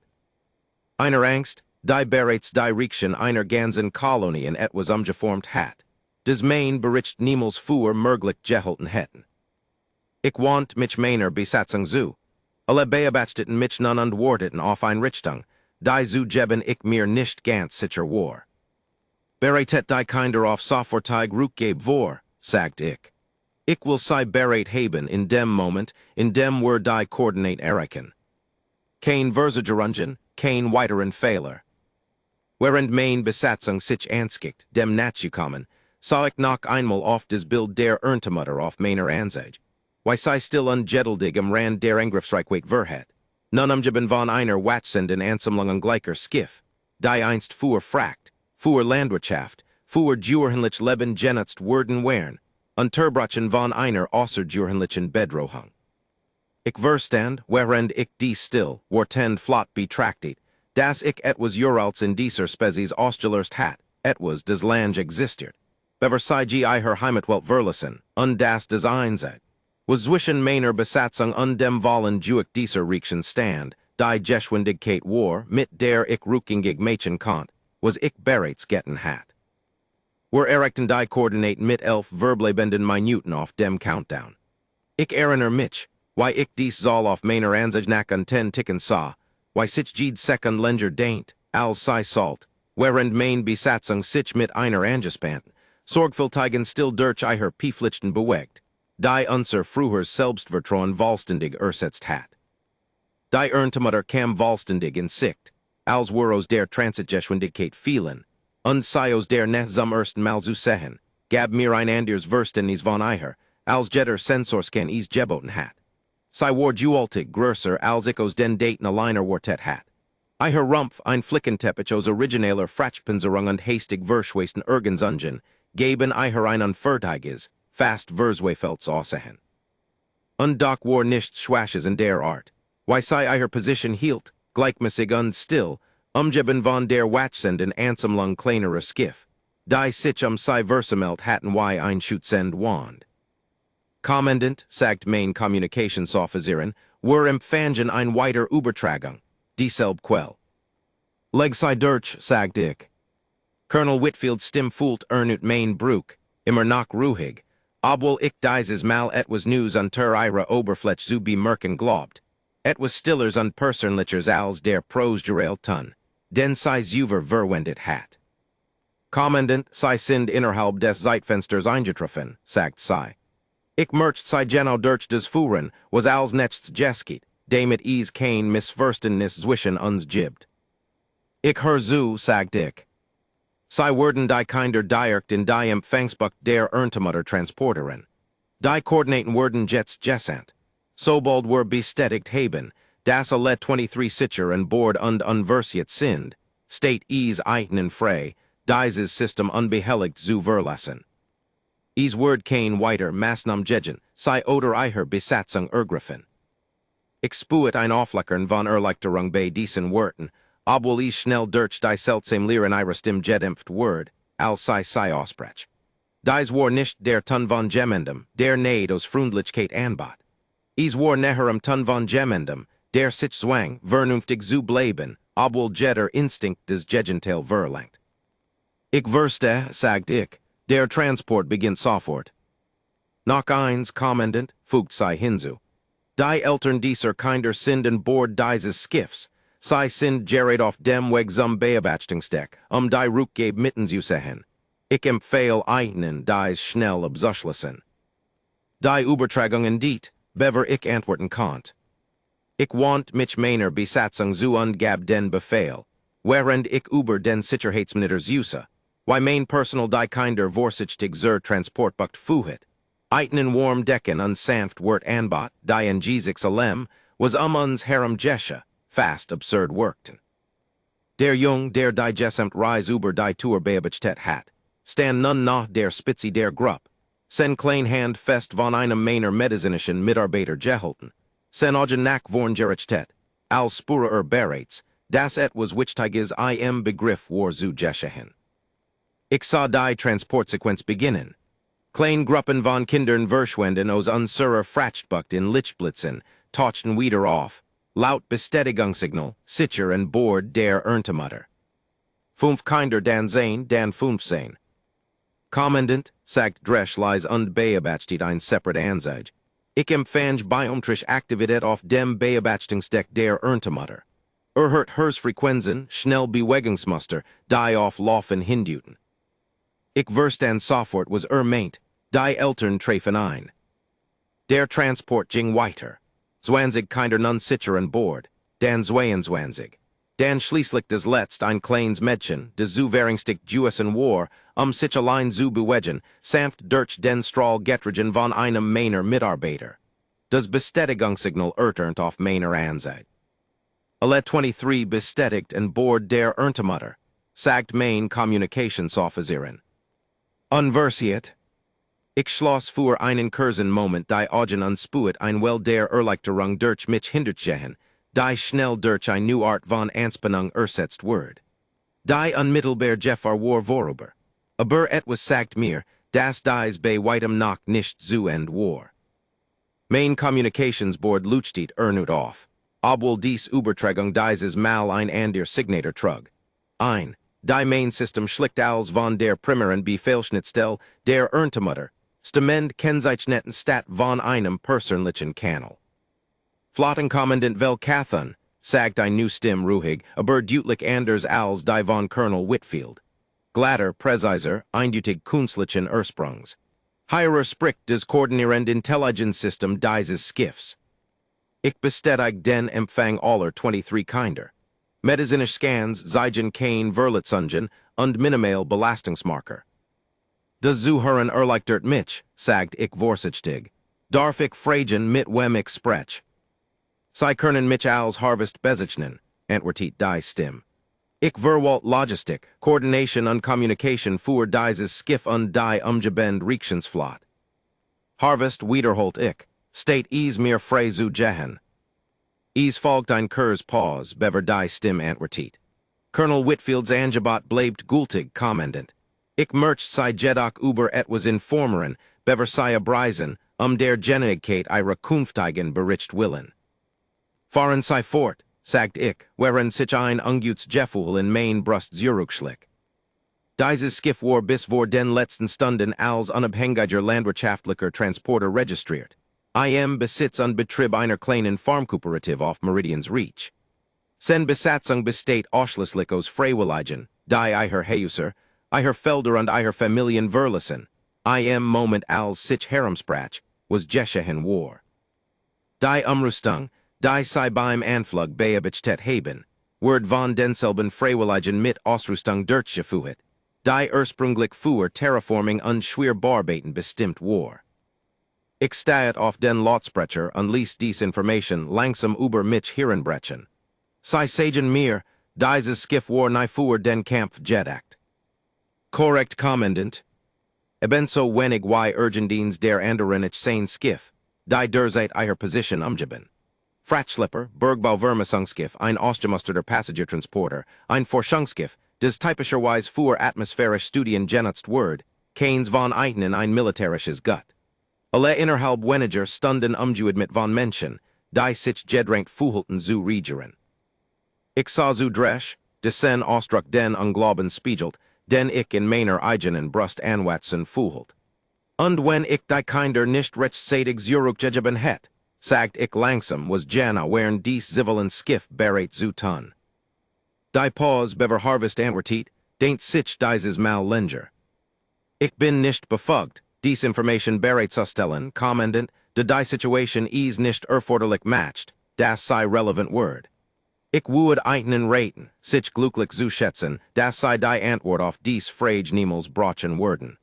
Einer Angst, die bereits die Riekchen einer ganzen Kolonie in etwas umgeformt hat. Des Main bericht niemals vor möglich gehalten hätten. Ich want mich meiner Besatzung zu. Alle beobachteten mich nun und warteten auf ein Richtung, die zu geben ich mir nicht ganz sicher war. Bereitet die Kinder auf Sofortig Rückgeb vor, sagt ich. Ich will sie bereit haben in dem Moment, in dem wir die Koordinate erreichen. Kein Versagerungen, kein weiteren Fehler. Während mein Besatzung sich anskickt, dem nachzukommen, sah ich noch einmal auf das Bild der Erntemutter auf meiner Ansicht. Weil sei still ungeduldig am Rand der Angriffsreichweite verhet. Nun umgeben von einer Watschenden Ansammlung gleicher Skiff, die einst fuhr Fracht, fuhr Landwirtschaft, fuhr Djurhenlich Leben genutzt wurden wären, und Terbrachen von einer außerdjurhenlichen Bedrohung. Ich verstand, während ich dies still, wartend flott betrachtet, dass ich etwas Urals in dieser Spezies ausgelöst hat, etwas des Land existiert. Bever sei her Heimatwelt verlassen, und das des Einseit. Was zwischen meiner Besatzung und dem Wallen Juik dieser Riekchen stand, die Geschwindigkeit war, mit der ich rückgängig Mädchen konnt, was ich bereits getten hat. Wir erreichten die Koordinaten mit 11 verblebenden Minuten auf dem Countdown. Ich erinnere mich, why ich dies soll auf meiner Ansicht nach an 10 Ticken sah, why sich jede Sekund länger dehnt, als sei salt, während mein Besatzung sich mit einer angespannt, sorgfältigen still durch ihr Pieflichten bewegt, die unser früher Selbstvertrauen vollständig ersetzt hat. Die Erntemutter kam vollständig in Sicht, als Wuros der Transitgeschwindigkeit fielen, und Sios der ne zum ersten Mal zu sehen, gab mir ein anders Verständnis von ihr, als jeder Sensorscan is geboten hat. Sie war dualtig größer als ich aus den Daten alleiner wartet hat. Ihr Rumpf ein Flickenteppich aus originaler Fratschpanzerung und hastig Verschwesten Ergensungen, geben ihr ein unfertiges, fast Verswefelds aussehen. Und doch war nichts Schwaches in der Art, why sei ihr Position hielt, gleichmäßig und still, umgeben von der Watschsenden Ansammlung kleinerer Skiff, die sich sei versammelt hatten wie ein Schutzend wand. Kommandant, sagt mein Kommunikationsofficerin, wir empfangen ein weiter Übertragung, dieselbe Quell. Leg sei durch, sagt ich. Colonel Whitfield's Stimm fühlt ernut mein Bruk, immer noch ruhig, obwohl ich dieses Mal etwas News unter ihrer Oberfläche zu bemerken glaubt. Etwas Stillers und Persönlichers als der Prosgerel tun, den sei Zuver verwendet hat. Kommandant, sei sind innerhalb des Zeitfensters eingetroffen, sagt sei. Ich merkt sei genau durch des Fuhren, was als nechts geskit, damit is kein Missverständnis zwischen uns gibt. Ich hör zu, sagt ich. Sei wurden die Kinder direkt in die Empfangsbucht der Erntemutter transporteren. Die Koordinaten wurden jets gesandt. Sobald wir bestätigt haben, dass alle 23 sicher an Bord und unversiert sind, steht is eigenen frei, dieses System unbehelligt zu verlassen. Is word kein weiter Maßnahmungen, sei oder ihr Besatzung ergriffen. Ich spuet ein Aufleckern von Erleichterung bei diesen Worten, obwohl is schnell durch die seltsam Lehren ihrer Stimme gedämpft word, als sei ausbrech. Dies war nicht der Ton von Gemendum, der Neid aus Freundlichkeit anbot. Is war neherem Ton von Gemendum, der sich zwang, vernünftig zu bleiben, obwohl jeder Instinkt des Gegenteil verlangt. Ich verste, sagt ich, der Transport beginnt sofort. Noch eins, Kommandant, fügt sei hinzu. Die Eltern dieser Kinder sind an Bord dieses Skiffs, sei sind gerät auf dem Weg zum Beobachtungsdeck, die Rückgeb mitten zu sehen. Ich empfehle Ihnen dies schnell abzuschließen. Die Übertragungen diet, bever ich antworten konnte. Ich want mich meiner Besatzung zu und gab den Befehl, während ich über den Sicherheitsministers use, why mein personal die Kinder vorsichtig zur Transportbucht fuhet. Einen warm Decken und sanft wird anbot, die in Jesus Alem, was uns Harem Jesche, fast absurd workten. Der Jung, der die Gesamt Reise über die Tour beabachtet hat, stand nun nach der Spitze der Gruppe, sen klein Hand fest von einem meiner medizinischen Mitarbeiter gehalten, sen augen nach vorn gerichtet, als Spurer bereits, das was wichtiges im Begriff war zu Geschichten. Ich sah die Transportsequenz beginnen. Klein Gruppen von Kindern verschwenden aus unserer Frachtbucht in Lichtblitzen, tauchten wieder auf, laut Bestätigungssignal, sicher an Bord der Erntemutter. 5 Kinder dan 15. Kommandant, sagt Dresch lies und beabachtet ein separate Anzeige. Ich empfange biometrisch Aktivität auf dem Beobachtungsdeck der Erntemutter. Hört Hers Frequenzen, schnell Bewegungsmuster, die auf Laufen hinduten. Ich verstand sofort was meint, die Eltern treffen ein. Der Transport ging weiter. 20 Kinder nun sicher an Bord, dan 22. Dan schließlich des Letzt ein kleines Mädchen, des Zuwährungsstück Jewesen war, sich allein zu bewegen, sanft durch den Strahl getrieben von einem meiner Mitarbeiter. Das Bestätigungssignal ertönt auf meiner Anzeige. Alle 23 bestätigt an Bord der Erntemutter, sagt mein Kommunikationsofficerin. Unversiert. Ich schloss für einen kurzen Moment die Augen unspuet ein well der Erleichterung durch mich hindurchgehen, die schnell durch eine neue Art von Anspannung ersetzt wird. Die unmittelbar Gefahr war vorüber. Aber etwas sagt mir, dass dies bei weitem noch nicht zu Ende war. Mein Kommunikationsboard leuchtet erneut auf, obwohl dies Übertragung dieses Mal ein anderer Signator trug. Die Main System schlicht als von der primären Befehlsschnittstelle der Erntemutter, stemmend Kennzeichneten statt von einem persönlichen Kanal. Flottenkommandant Velkathan, sagt ein new Stimme ruhig, aber deutlich anders als die von Colonel Whitfield. Glatter, präziser, eindeutig künstlichen Ursprungs. Higher spricht des koordinierend Intelligenzsystem dieses Skiffs. Ich bestätig den Empfang aller 23 Kinder. Medizinisch Scans zeigen kein Verletzungen und minimal Belastungsmarker. Das Zuhören erleichtert mich, sagt ich vorsichtig. Darf ich fragen mit wem ich spreche? Sie können mich als Harvest bezeichnen, antwortet die Stimme. Ich verwalt Logistik, Koordination und Kommunikation für dieses Schiff und die umgebende Reichsflotte. Harvest wiederholt ich, steht is mir frei zu gehen. Is folgt ein Kurs Pause, bever die Stimme antwortet. Colonel Whitfields Angebot bleibt gültig, Kommandant. Ich möchte sei jedoch über etwas informieren, bever sei abreisen, der Genigkeit ihrer künftigen Bericht willen. Fahren sei fort, sagt ich, während sich ein ungutes Gefühl in mein Brust zurückschlägt. Dieses Schiff war bis vor den letzten Stunden als unabhängiger landwirtschaftlicher Transporter registriert. Im Besitz und Betrieb einer kleinen Farmkooperative auf Meridians Reach. Sen Besatzung besteht ausschließlich aus Freiwilligen, die ihrer Häuser, ihrer Felder und ihrer Familien verlassen. Im Moment als sich herumsprach, was Geschichten war. Die Umrüstung, die sei beim Anflug beabachtet haben, wird von denselben Freiwilligen mit Ausrüstung durchgeführt, die ursprünglich für Terraforming und Schwerbarbeiten bestimmt war. Ich steht auf den Lautsprecher und ließ dies Information langsam über mich heranbrechen. Sie sagen mir, dieses Schiff war nie für den Kampf gedacht. Korrekt, Kommandant. Ebenso wenig wie Urgendienst der anderen sein Schiff, die derzeit ihre Position umgeben. Frachtschlepper, Bergbauvermessungsschiff, ein ausgemusterter Passagiertransporter, ein Forschungsschiff, des typischerweise für atmosphärische Studien genutzt wird, keins von ihnen ein militärisches Gut. Alle innerhalb weniger Stunden mit von Menschen, die sich gedrängt fühlten zu regieren. Ich sah zu Dresch, desen Ausdruck den Unglaubens spiegelt, den ich in meiner eigenen Brust anwachsen fühlt. Und wenn ich die Kinder nicht rechtzeitig zurückgegeben hätte, sagt ich langsam, was Jana während dies zivilen Schiff bereit zu tun. Die Pause bever Harvest antwortet, denkt sich dieses Mal länger. Ich bin nicht befugt, dies Information bereitzustellen, Kommandant, de die Situation is nicht erforderlich matched, das sei relevant word. Ich would einen raten, sich glücklich zu schätzen, das sei die Antwort auf dies Frage niemals brochen wurden.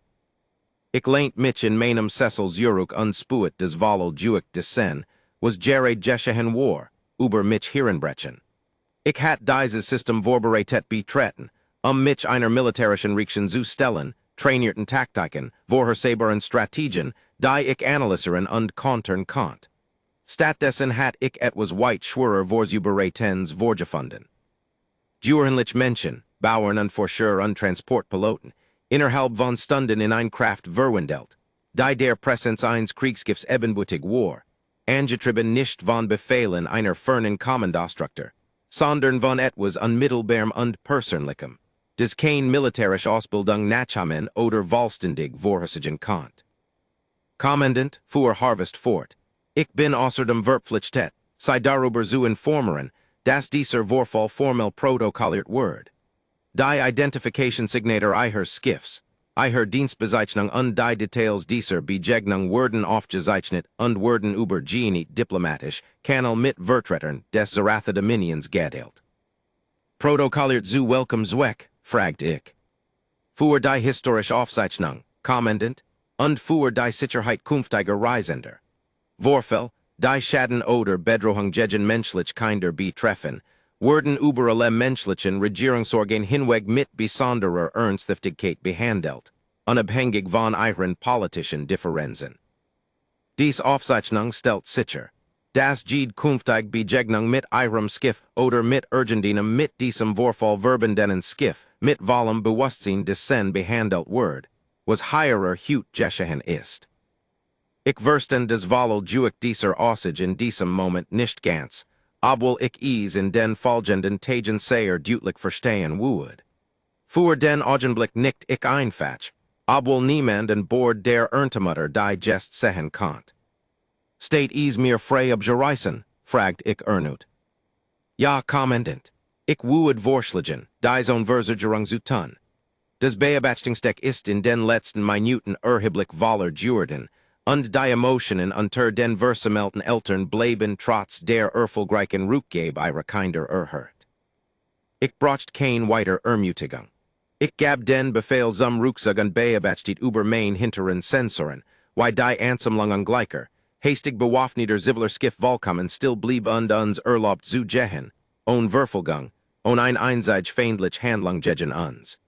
Ich lehnt mich in meinem Sessel Zurück unspuet des Wahl Juic des Sen, was Gerard Geschichten war, über mich Hirnbrechen. Ich hat dieses System vorbereitet betreten, mich einer militärischen Reaktion zu stellen, trainierten Taktiken, vorhersehbaren Strategien, die ich analysieren und kontern konnt. Stattdessen hat ich etwas weit schwerer vorzubereitens vorgefunden. Durenlich Menschen, Bauern und Forscher und Transportpiloten, innerhalb von Stunden in ein Kraft verwandelt, die der Präsenz eines Kriegsgifts ebenbürtig war, angetrieben nicht von Befehlen einer fernen Kommandostruktur, sondern von etwas unmittelbarem und persönlichem, des kein militärische Ausbildung nachhaben oder vollständig vorhersagen konnt. Kommandant, fuhr Harvest fort. Ich bin außerdem verpflichtet, sei darüber zu informieren, dass dieser Vorfall formell protokolliert wird. Die Identification Signator ihrer Skiffs, ihrer Dienstbezeichnung und die Details dieser Begegnung wurden aufgezeichnet und wurden über Genie diplomatisch Kanal mit Vertretern des Zaratha Dominions geteilt. Protokolliert zu welchem Zweck, fragt ich. Für die historische Aufzeichnung, Kommandant, und für die Sicherheit künftiger Reisender. Vorfall, die Schaden oder Bedrohung gegen menschliche Kinder betreffen, wurden über alle menschlichen Regierungsorgan hinweg mit besonderer Ernsthaftigkeit behandelt, unabhängig von ihren politischen Differenzen. Dies Aufzeichnung stellt sicher, dass jede künftige Begegnung mit ihrem Schiff oder mit irgendeinem mit diesem Vorfall verbundenen Schiff mit vollem Bewusstsein dessen behandelt wird, was hierer Hut geschehen ist. Ich verstehe des Wahl Juic dieser Aussage in diesem Moment nicht ganz, obwohl ich es in den folgenden Tagen sehr deutlich verstehen würde. Für den Augenblick nicht ich einfach, obwohl niemand an Bord der Erntemutter die Gest sehen konnt. Steht es mir frei abzureisen, fragt ich erneut. Ja, Kommandant, ich würde vorschlagen, die Versuchung zu tun. Das Beobachtungsdeck ist in den letzten Minuten erheblich voller Jordan, und die Emotionen unter den versammelten Eltern bleiben trotz der erfolgreichen Rückgabe ihrer Kinder erhört. Ich braucht kein weiter Ermutigung. Ich gab den Befehl zum Rückzug und beobachtet über mein hinteren Sensoren, weil die Ansammlung ungleicher, hastig bewaffneter ziviler Skiff vollkommen still blieb und uns erlaubt zu gehen, ohne Verfolgung, ohne ein einseitig feindlich Handlung gegen uns.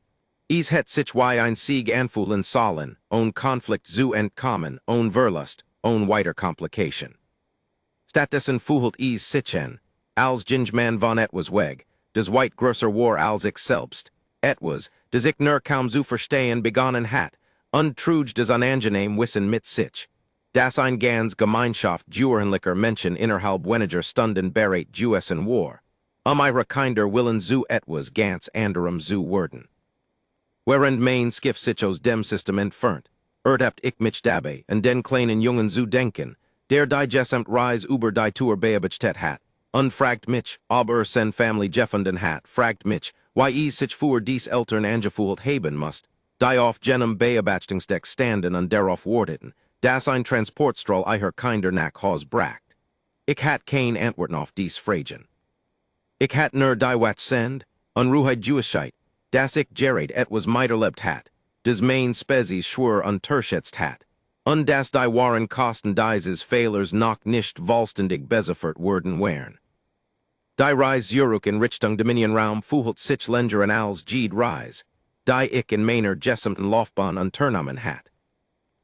Es het sich wie ein Sieg anfühlen sollen, ohne Konflikt zu entkommen, ohne Verlust, ohne weiter Komplikation. Stattdessen fühlt es sich an, als ginge von etwas weg, des weit größer war als ich selbst, etwas, des ich nur kaum zu verstehen begonnen hat, und trug des unangenehm Wissen mit sich, das ein ganz Gemeinschaft jurenlicher Menschen innerhalb weniger Stunden bereit Juessen war, ihre Kinder willen zu etwas ganz anderem zu werden. Während mein Schiff sich aus dem System entfernt, ertapt ich mich dabei, und den kleinen Jungen zu denken, der die gesamt Reise über die Tour beobachtet hat, und fragt mich, ob sen Family gefunden hat, fragt mich, wie es sich für dies Eltern angefühlt haben muss, die auf jenem Beobachtungsdeck standen und darauf warteten, dass ein Transportstrahl ihrer Kinder nach Haus bracht. Ich hat kein Antworten auf dies Fragen. Ich hat nur die Watch send, Unruheit Jewishkeit, dass ich Gerard etwas miterlebt hat, des main Spezies schwur unterschätzt hat, und dass die wahren Kosten dieses Fehlers noch nicht vollständig beziffert worden wären. Die Reise zurück in Richtung Dominion-Raum fühlt sich länger an als jede Reise, die ich in meiner gesamten Laufbahn unternommen hat.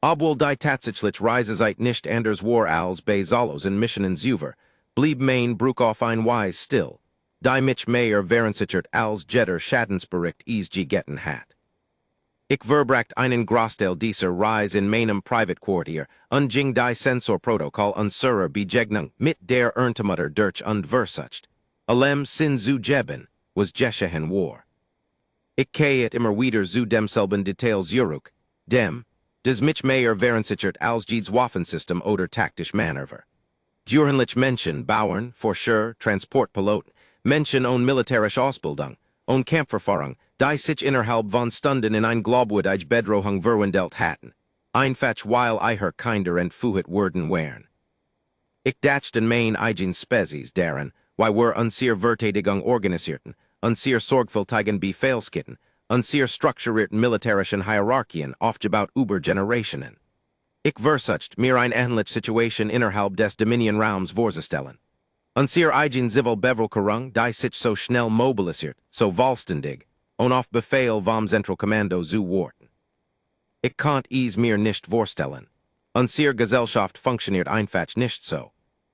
Obwohl die tatsächlich Reisezeit nicht anders war als bei Solos in Missionen zuver, blieb mein Bruch auf ein Weise still, die mich mehr währendsichert als jeder Schadensbericht es gegessen hat. Ich verbracht einen Großteil dieser Reise in meinem Privatquartier und ging die Sensorprotokoll unserer Begegnung mit der Erntemutter durch und versucht, allem Sinn zu geben, was geschehen war. Ich kehrt immer wieder zu demselben Detail zurück, dem, des mich mehr währendsichert als jedes Waffensystem oder taktisch Manöver. Jurenlich Menschen, Bauern, Forscher, Transportpiloten, Menschen ohne militärische Ausbildung, ohne Kampferfahrung, Die sich innerhalb von Stunden in ein Globwood ich Bedrohung verwendelt hatten. Einfach weil her Kinder entführt wurden wären. Ich dachten mein eigen Spezies deren, were unser Verteidigung organisierten, unser sorgfältigen Befehlskitten, unser strukturierten militärischen Hierarchien aufgebaut über Generationen. Ich versucht, mir ein ähnliche Situation innerhalb des Dominion-Raums vorzustellen. Unser eigen Zivilbevölkerung, die sich so schnell mobilisiert, so vollständig, und auf Befehl vom Zentralkommando zu warten. Ich konnt mir nicht vorstellen. Unsere Gesellschaft funktioniert einfach nicht so.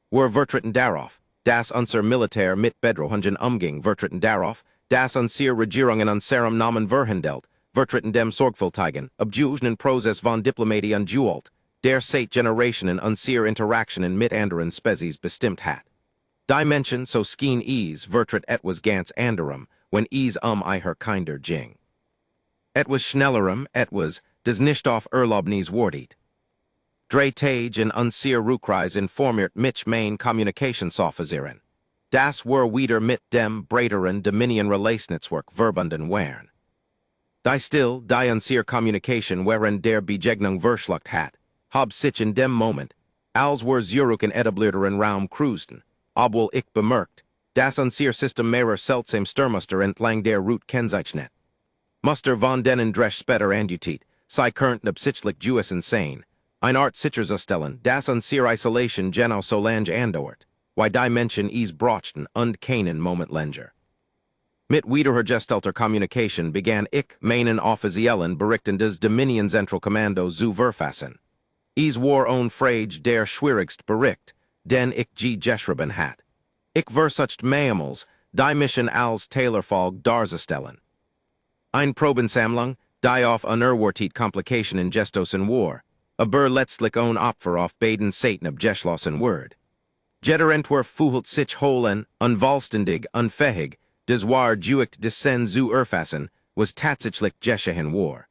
Wir vertreten darauf, dass unser Militär mit Bedrohungen umging, vertreten darauf, dass unsere Regierung in unserem Namen verhandelt, vertreten dem sorgfältigen, abjugenden Prozess von Diplomatie und Dualt, der seit Generationen unsere Interaktionen mit anderen Spezies bestimmt hat. Die Menschen so skien vertret etwas ganz anderem, wenn her Kinder ging. Etwas schnellerem, etwas, des nicht auf Erlaubnis wartet. Drei Tage in unser Rückreis informiert mich mein Kommunikationsoffizieren. Das wieder mit dem breiteren Dominion-Relationsnetzwerk verbunden wären. Die still, die unser Kommunikation während der Begegnung verschluckt hat, hab sich in dem Moment, als zurück in etablierteren Raum cruisten, obwohl ich bemerkt, dass unser System mehrer seltsam Störmuster entlang der Route kennzeichnet. Muster von denen drech später angetit, sei current absichtlich Jews insane, ein Art sicherzustellen, dass unsere Isolation genau so lange andauert, wie die Menschen brochten und keinen Moment länger. Mit wiederhergestellter Kommunikation begann ich meinen offiziellen Berichten des Dominion Zentralkommando zu verfassen. War on Frage der schwierigst Bericht, den ich geschrieben hat. Ich versucht mehrmals, die Mission als Taylorfolg darzustellen. Ein Probensammlung, die auf unerwartet Komplikationen gestoßen war, aber letztlich ohne Opfer auf beiden Seiten abgeschlossen wird. Jeder Entwurf fühlt sich holen, unvollständig, unfähig, des war juicht des Sen zu erfassen, was tatsächlich geschehen war.